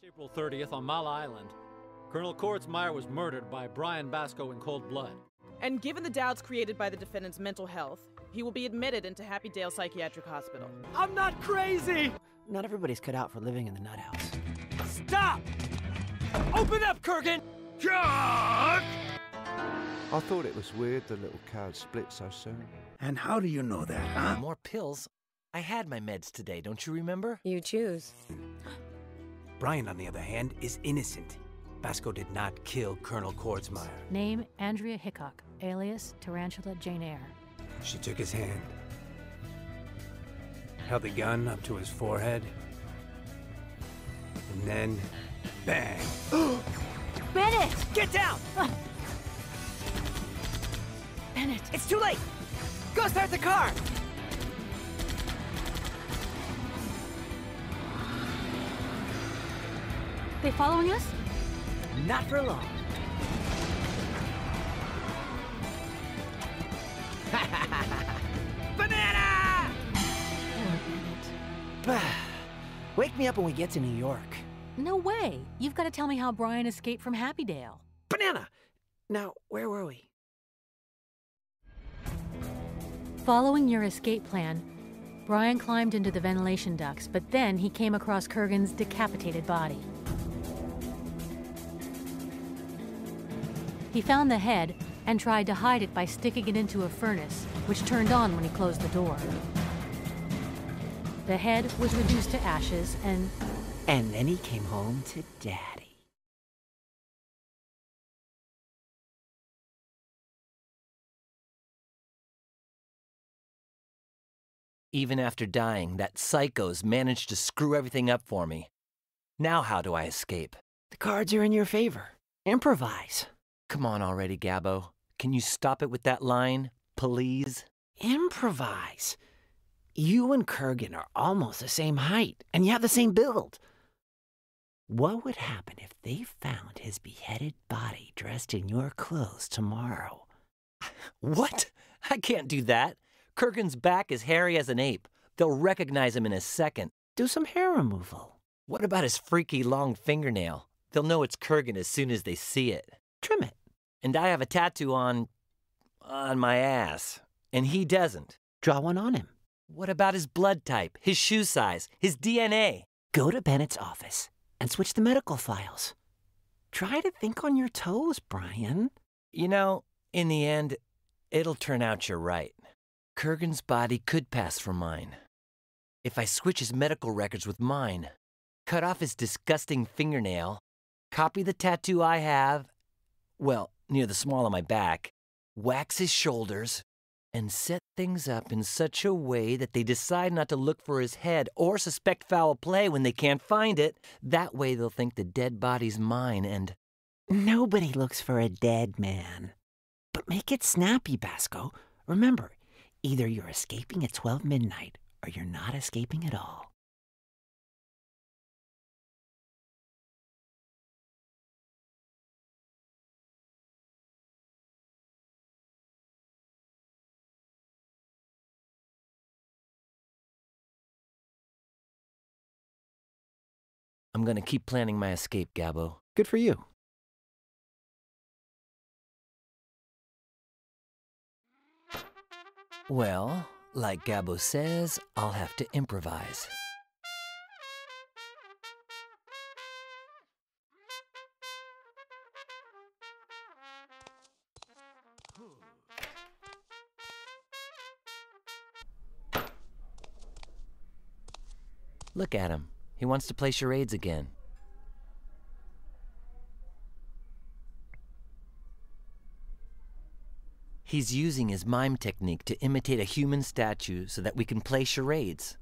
April 30th on Mala Island, Colonel Kortzmeyer was murdered by Brian Basco in cold blood. And given the doubts created by the defendant's mental health, he will be admitted into Happydale Psychiatric Hospital. I'm not crazy! Not everybody's cut out for living in the nut house. Stop! Open up, Kurgan! Jack! I thought it was weird the little cow split so soon. And how do you know that, huh? More pills? I had my meds today, don't you remember? You choose. Brian, on the other hand, is innocent. Basco did not kill Colonel Kortzmeyer. Name, Andrea Hickok, alias Tarantula Jane Eyre. She took his hand, held the gun up to his forehead, and then, bang! Bennett! Get down! Bennett! It's too late! Go start the car! They following us? Not for long. Banana! Wake me up when we get to New York. No way. You've got to tell me how Brian escaped from Happydale. Banana! Now, where were we? Following your escape plan, Brian climbed into the ventilation ducts, but then he came across Kurgan's decapitated body. He found the head and tried to hide it by sticking it into a furnace, which turned on when he closed the door. The head was reduced to ashes and then he came home to Daddy. Even after dying, that psycho's managed to screw everything up for me. Now how do I escape? The cards are in your favor. Improvise. Come on already, Gabbo. Can you stop it with that line, please? Improvise. You and Kurgan are almost the same height, and you have the same build. What would happen if they found his beheaded body dressed in your clothes tomorrow? What? I can't do that. Kurgan's back is hairy as an ape. They'll recognize him in a second. Do some hair removal. What about his freaky long fingernail? They'll know it's Kurgan as soon as they see it. Trim it. And I have a tattoo on my ass, and he doesn't. Draw one on him. What about his blood type, his shoe size, his DNA? Go to Bennett's office and switch the medical files. Try to think on your toes, Brian. You know, in the end, it'll turn out you're right. Kurgan's body could pass for mine. If I switch his medical records with mine, cut off his disgusting fingernail, copy the tattoo I have, well, near the small of my back, wax his shoulders, and set things up in such a way that they decide not to look for his head or suspect foul play when they can't find it. That way they'll think the dead body's mine and... Nobody looks for a dead man. But make it snappy, Basco. Remember, either you're escaping at 12 midnight or you're not escaping at all. I'm gonna keep planning my escape, Gabbo. Good for you. Well, like Gabbo says, I'll have to improvise. Look at him. He wants to play charades again. He's using his mime technique to imitate a human statue so that we can play charades.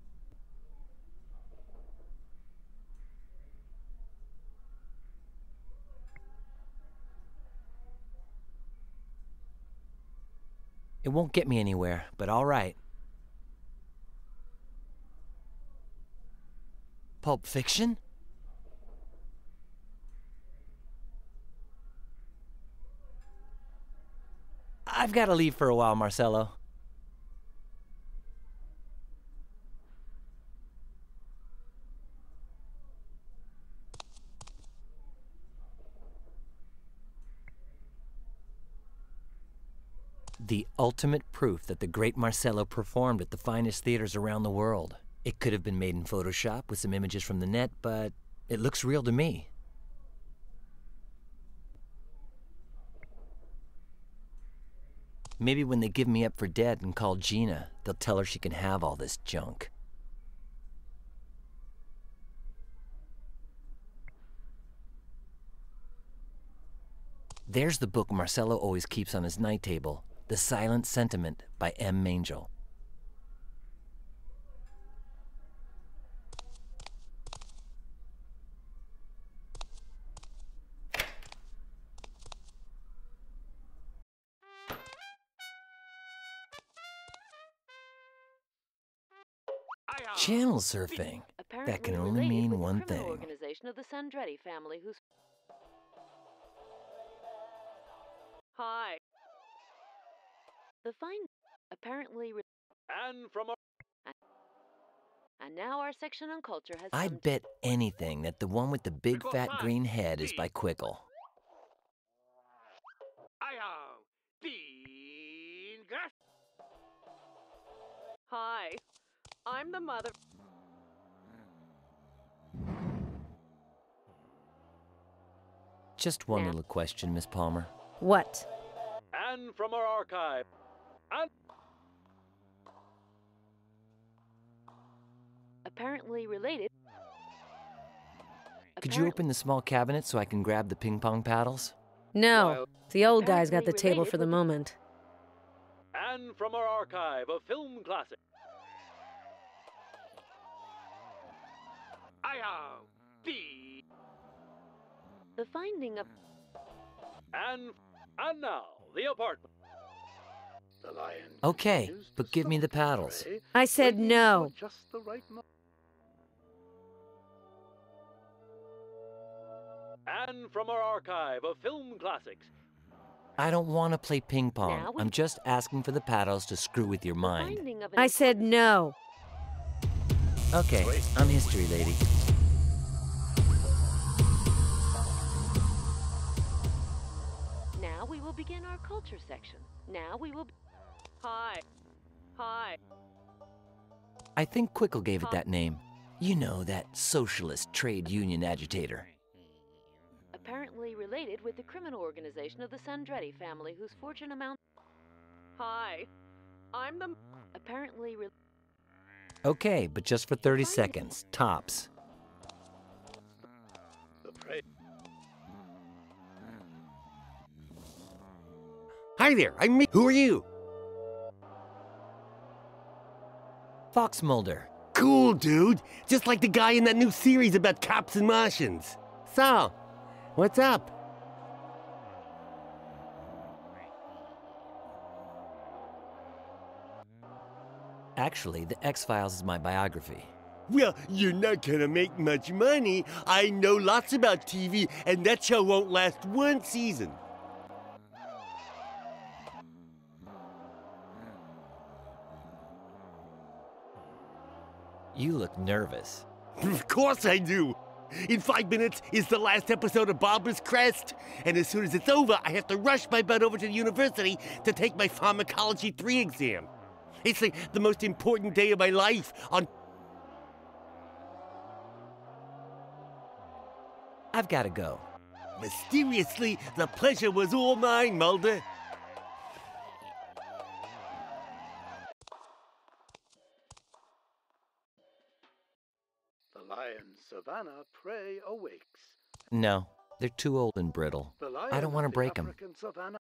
It won't get me anywhere, but all right. Pulp Fiction? I've got to leave for a while, Marcelo. The ultimate proof that the great Marcello performed at the finest theaters around the world. It could have been made in Photoshop with some images from the net, but it looks real to me. Maybe when they give me up for dead and call Gina, they'll tell her she can have all this junk. There's the book Marcello always keeps on his night table, The Silent Sentiment by M. Mangel. Channel surfing. That can only mean one thing. Organization of the Sandretti family, who's... Hi. The find apparently... And from our... And now our section on culture has... I bet anything that the one with the big fat green head is by Quickle. Hi. I'm the mother... Just one little question, Miss Palmer. What? And from our archive. And... Apparently related. Could you open the small cabinet so I can grab the ping pong paddles? No. The old guy's got the table for the moment. And from our archive of film classics. The finding of... And now, the apartment. The lion. Okay, but give me the paddles. I said no. Just the right And from our archive of film classics. I don't want to play ping pong. I'm just asking for the paddles to screw with your mind. I said no. Okay, I'm history lady. Now we will begin our culture section. Now we will... Hi. Hi. I think Quickle gave it that name. You know, that socialist trade union agitator. Apparently related with the criminal organization of the Sandretti family, whose fortune amounts... Hi. I'm the... Apparently... Okay, but just for 30 seconds, tops. Hi there, I'm me. Who are you? Fox Mulder. Cool, dude. Just like the guy in that new series about cops and Martians. So, what's up? Actually, The X-Files is my biography. Well, you're not gonna make much money. I know lots about TV, and that show won't last one season. You look nervous. Of course I do. In 5 minutes is the last episode of Barbara's Crest, and as soon as it's over, I have to rush my butt over to the university to take my Pharmacology 3 exam. It's like the most important day of my life. I've got to go. Mysteriously, the pleasure was all mine, Mulder. The lion's savannah prey awakes. No, they're too old and brittle. The lion I don't want to of the break them. African savannah.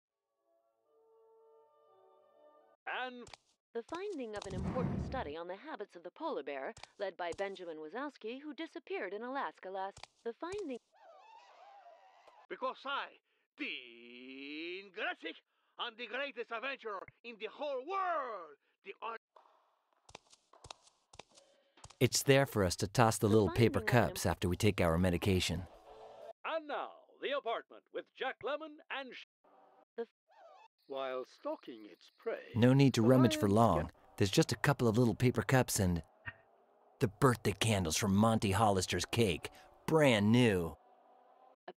And The finding of an important study on the habits of the polar bear, led by Benjamin Wazowski, who disappeared in Alaska last... The finding... Because I, Dean Gressick, am the greatest adventurer in the whole world. It's there for us to toss the little paper cups after we take our medication. And now, the apartment with Jack Lemmon and... While stalking its prey... No need to the rummage for lions long. There's just a couple of little paper cups and... the birthday candles from Monty Hollister's cake. Brand new.